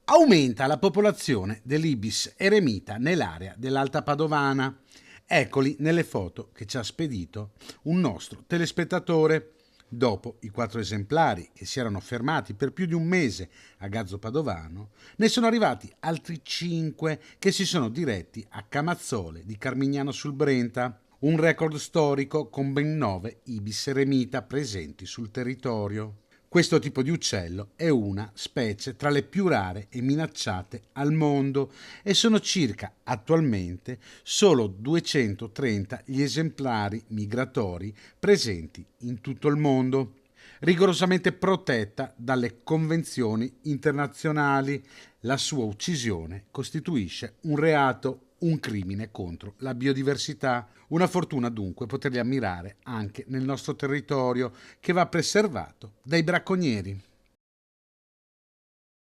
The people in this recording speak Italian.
Aumenta la popolazione dell'ibis eremita nell'area dell'Alta Padovana. Eccoli nelle foto che ci ha spedito un nostro telespettatore. Dopo i 4 esemplari che si erano fermati per più di un mese a Gazzo Padovano, ne sono arrivati altri 5 che si sono diretti a Camazzole di Carmignano sul Brenta, un record storico con ben 9 ibis eremita presenti sul territorio. Questo tipo di uccello è una specie tra le più rare e minacciate al mondo e sono circa attualmente solo 230 gli esemplari migratori presenti in tutto il mondo, rigorosamente protetta dalle convenzioni internazionali. La sua uccisione costituisce un reato, un crimine contro la biodiversità. Una fortuna dunque poterli ammirare anche nel nostro territorio, che va preservato dai bracconieri.